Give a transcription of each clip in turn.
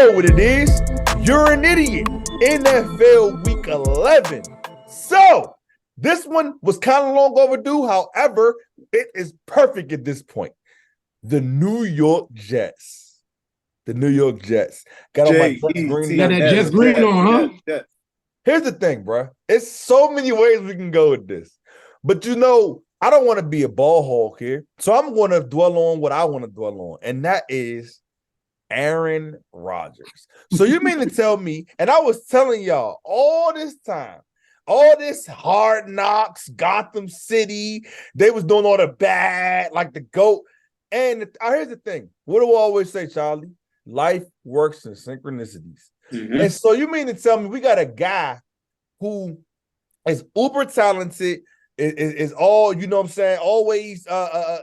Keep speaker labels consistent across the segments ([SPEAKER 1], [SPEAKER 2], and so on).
[SPEAKER 1] know what it is. You're an idiot. NFL Week 11. So, this one was kind of long overdue. However, it is perfect at this point. The New York Jets. The New York Jets. Got on my Jets green.
[SPEAKER 2] Got that Jets green on, huh?
[SPEAKER 1] Here's the thing, bro. It's so many ways we can go with this. But you know, I don't want to be a ball hawk here. So I'm going to dwell on what I want to dwell on. And that is Aaron Rodgers. So you mean to tell me, and I was telling y'all all this time, all this Hard Knocks, Gotham City, they was doing all the bad, like the GOAT. And here's the thing. What do I always say, Charlie? Life works in synchronicities. Mm-hmm. And so you mean to tell me we got a guy who is uber talented, is all, you know what I'm saying, always,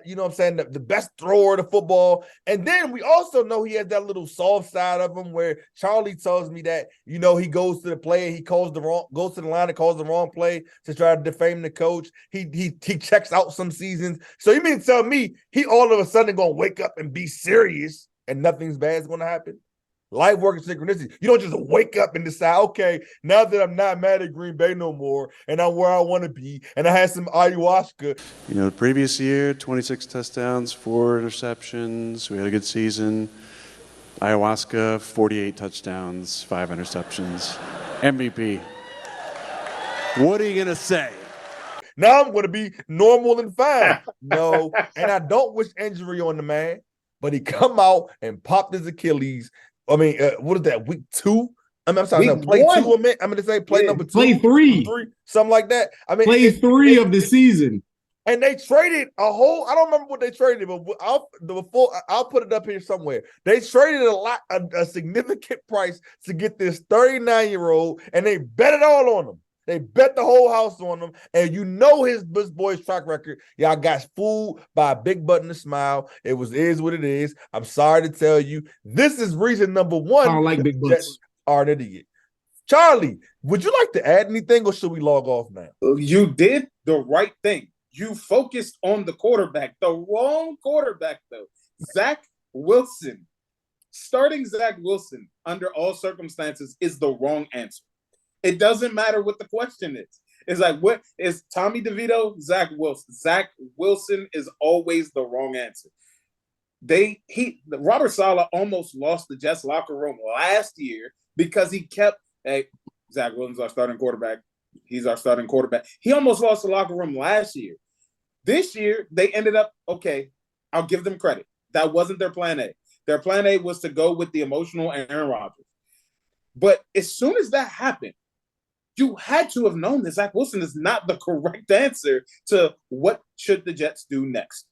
[SPEAKER 1] you know what I'm saying, the best thrower of the football. And then we also know he has that little soft side of him where Charlie tells me that, you know, he goes to the play, he goes to the line and calls the wrong play to try to defame the coach. He checks out some seasons. So you mean to tell me he all of a sudden going to wake up and be serious and nothing's bad is going to happen? Life works in synchronicity. You don't just wake up and decide, okay, now that I'm not mad at Green Bay no more and I'm where I want to be and I had some ayahuasca.
[SPEAKER 3] You know, the previous year, 26 touchdowns, 4 interceptions. We had a good season. Ayahuasca, 48 touchdowns, 5 interceptions. MVP. What are you going to say?
[SPEAKER 1] Now I'm going to be normal and fine. No, and I don't wish injury on the man, but he come out and popped his Achilles. I mean, what is that, week 2? I'm sorry, play 2 of it. I'm going to say play number 2.
[SPEAKER 2] Play 3.
[SPEAKER 1] Something like that. I mean,
[SPEAKER 2] play 3 of the season.
[SPEAKER 1] And they traded I don't remember what they traded, but I'll put it up here somewhere. They traded a significant price to get this 39-year-old, and they bet it all on him. They bet the whole house on him, and you know his boy's track record. Y'all got fooled by a big button to smile. It is what it is. I'm sorry to tell you. This is reason number 1.
[SPEAKER 2] I don't like big butts.
[SPEAKER 1] Are an idiot. Charlie, would you like to add anything, or should we log off now?
[SPEAKER 4] You did the right thing. You focused on the quarterback, the wrong quarterback, though. Zach Wilson. Starting Zach Wilson under all circumstances is the wrong answer. It doesn't matter what the question is. It's like, what is Tommy DeVito? Zach Wilson. Zach Wilson is always the wrong answer. Robert Saleh almost lost the Jets locker room last year because he kept, hey, Zach Wilson's our starting quarterback. He's our starting quarterback. He almost lost the locker room last year. This year, they ended up, okay, I'll give them credit. That wasn't their plan A. Their plan A was to go with the emotional Aaron Rodgers. But as soon as that happened, you had to have known that Zach Wilson is not the correct answer to what should the Jets do next.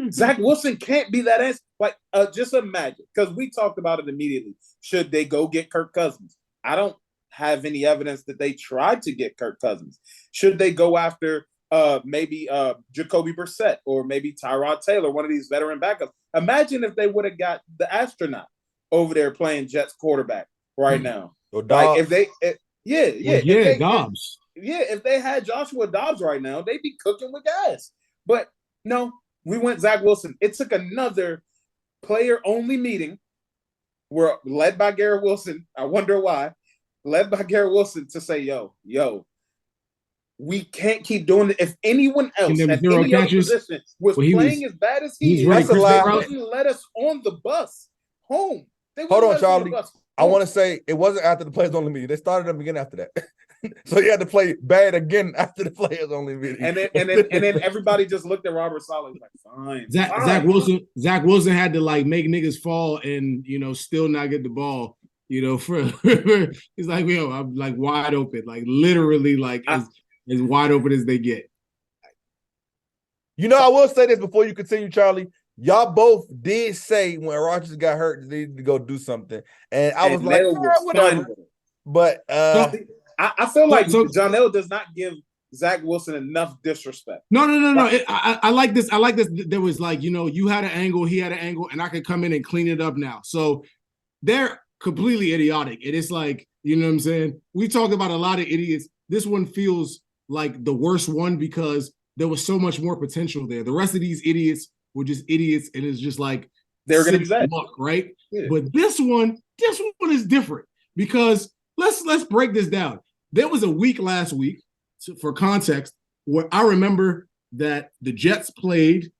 [SPEAKER 4] Zach Wilson can't be that answer. Like, just imagine, because we talked about it immediately. Should they go get Kirk Cousins? I don't have any evidence that they tried to get Kirk Cousins. Should they go after maybe Jacoby Brissett or maybe Tyrod Taylor, one of these veteran backups? Imagine if they would have got the astronaut over there playing Jets quarterback right now. Like if they Dobbs. If they had Joshua Dobbs right now, they'd be cooking with gas. But no, we went Zach Wilson. It took another player-only meeting. We're led by Garrett Wilson. I wonder why. Led by Garrett Wilson to say, yo, we can't keep doing it. If anyone else at any other position was playing as bad as he is, they wouldn't let us on the bus home.
[SPEAKER 1] Hold on, Charlie. I want to say it wasn't after the players only meeting. They started them again after that. So you had to play bad again after the players only meeting.
[SPEAKER 4] And then everybody just looked at Robert Saleh like, fine.
[SPEAKER 2] Zach Wilson had to like make niggas fall and still not get the ball. He's like, yo, I'm like wide open, like literally like as wide open as they get.
[SPEAKER 1] I will say this before you continue, Charlie. Y'all both did say when Rodgers got hurt, they needed to go do something. And I was like, whatever. But
[SPEAKER 4] I feel like John L does not give Zach Wilson enough disrespect.
[SPEAKER 2] No. I like this. There was like, you had an angle, he had an angle, and I could come in and clean it up now. So they're completely idiotic. It is like, you know what I'm saying? We talked about a lot of idiots. This one feels like the worst one because there was so much more potential there. The rest of these idiots were just idiots, and it's just like
[SPEAKER 4] they're going to be that,
[SPEAKER 2] right? Yeah. But this one this one is different because let's break this down. There was a week last week, for context, where I remember that the Jets played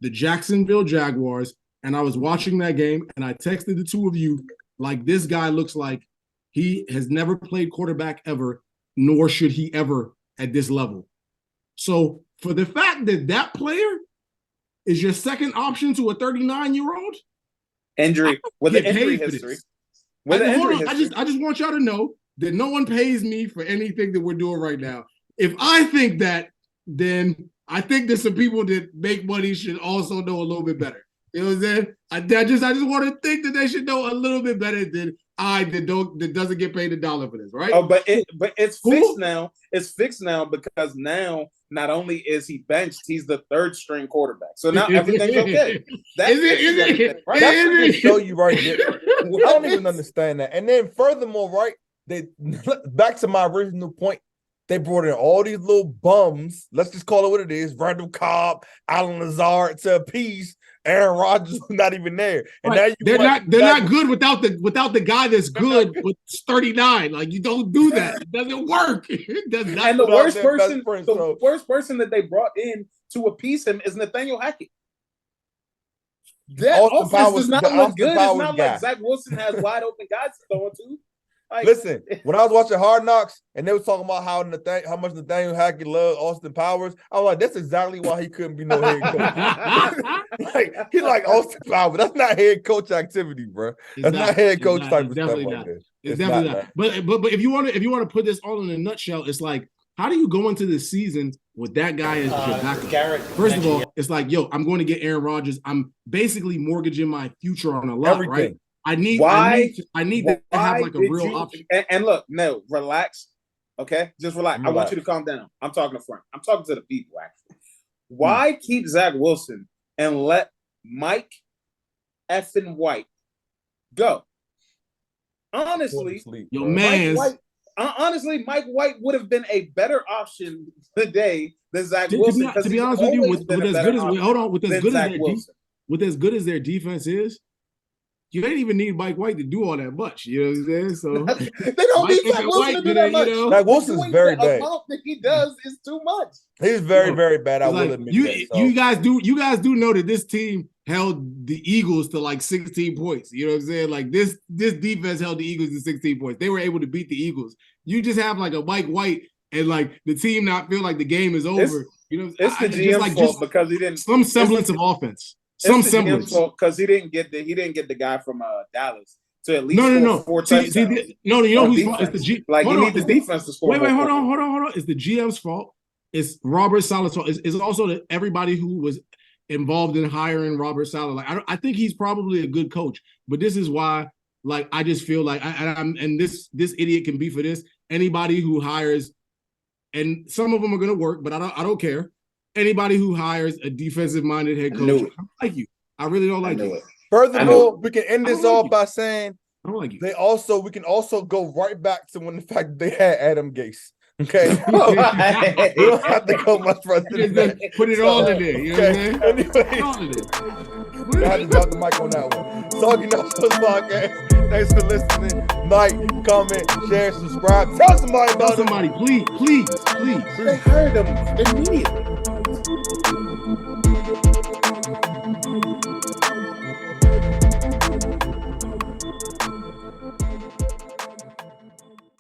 [SPEAKER 2] the Jacksonville Jaguars, and I was watching that game, and I texted the two of you, like, this guy looks like he has never played quarterback ever, nor should he ever at this level. So for the fact that that player is your second option to a 39-year-old,
[SPEAKER 4] injury with the injury history.
[SPEAKER 2] I just want y'all to know that no one pays me for anything that we're doing right now. If I think that, then I think that some people that make money should also know a little bit better. You know what I'm saying? I just want to think that they should know a little bit better than that doesn't get paid $1 for this, right?
[SPEAKER 4] Oh, but it's fixed now. It's fixed now because now not only is he benched, he's the third string quarterback. So now everything's okay. That's
[SPEAKER 1] to show you right there. I don't even understand that. And then furthermore, right? They back to my original point. They brought in all these little bums. Let's just call it what it is. Randall Cobb, Alan Lazard to appease Aaron Rodgers, who's not even there. And
[SPEAKER 2] right. Now they're not good without the guy that's good with 39. Like, you don't do that. It doesn't work. It does not.
[SPEAKER 4] And the worst person that they brought in to appease him is Nathaniel Hackett. That offense does not look good. It's not like Zach Wilson has wide open guys to throw to. Like,
[SPEAKER 1] listen, when I was watching Hard Knocks and they were talking about how much Nathaniel Hackett loved Austin Powers, I was like, that's exactly why he couldn't be no head coach. Like, he like Austin Powers. That's not head coach activity, bro. That's not head coach type of stuff like this.
[SPEAKER 2] It's definitely not. But if you want to put this all in a nutshell, it's like, how do you go into this season with that guy as your backup? First of all, it's like, yo, I'm going to get Aaron Rodgers. I'm basically mortgaging my future on a lot, right? I need to have like a real option.
[SPEAKER 4] And look, no, relax. Okay, just relax. I want you to calm down. I'm talking to Frank. I'm talking to the people, actually. Why keep Zach Wilson and let Mike effing White go? Honestly, Mike White would have been a better option today than Zach Wilson.
[SPEAKER 2] To be honest with you, with as good as their defense is, you don't even need Mike White to do all that much. You know what I'm saying? So
[SPEAKER 4] they don't need Zach Wilson to do that much.
[SPEAKER 1] Zach Wilson's very bad.
[SPEAKER 4] The amount that he does is too much.
[SPEAKER 1] He's very, very bad. I will admit that. So.
[SPEAKER 2] You guys do know that this team held the Eagles to like 16 points. You know what I'm saying? Like this defense held the Eagles to 16 points. They were able to beat the Eagles. You just have like a Mike White and like the team not feel like the game is over.
[SPEAKER 4] It's the GM's fault because he didn't
[SPEAKER 2] some semblance of offense. Some semblance
[SPEAKER 4] because he didn't get the guy from Dallas to at least four
[SPEAKER 2] touchdowns. You know whose fault? It's the G.
[SPEAKER 4] Like you need the defense to score.
[SPEAKER 2] Wait, hold on. It's the GM's fault. It's Robert Saleh's fault. It's also everybody who was involved in hiring Robert Saleh. Like I think he's probably a good coach, but this is why. Like I just feel like and this idiot can be for this. Anybody who hires, and some of them are going to work, but I don't care. Anybody who hires a defensive-minded head coach, I don't like you. I really don't like you.
[SPEAKER 1] Furthermore, we can end this off by saying
[SPEAKER 2] I don't like you.
[SPEAKER 1] We can also go right back to when the fact that they had Adam Gase. Okay, we don't have to go much further than that.
[SPEAKER 2] Put it all in there. You know what I'm saying?
[SPEAKER 1] Anyway, I had to drop the mic on that one. Soggy Nachos podcast. Thanks for listening. Like, comment, share, subscribe. Tell somebody about
[SPEAKER 2] somebody, please.
[SPEAKER 4] They heard them immediately.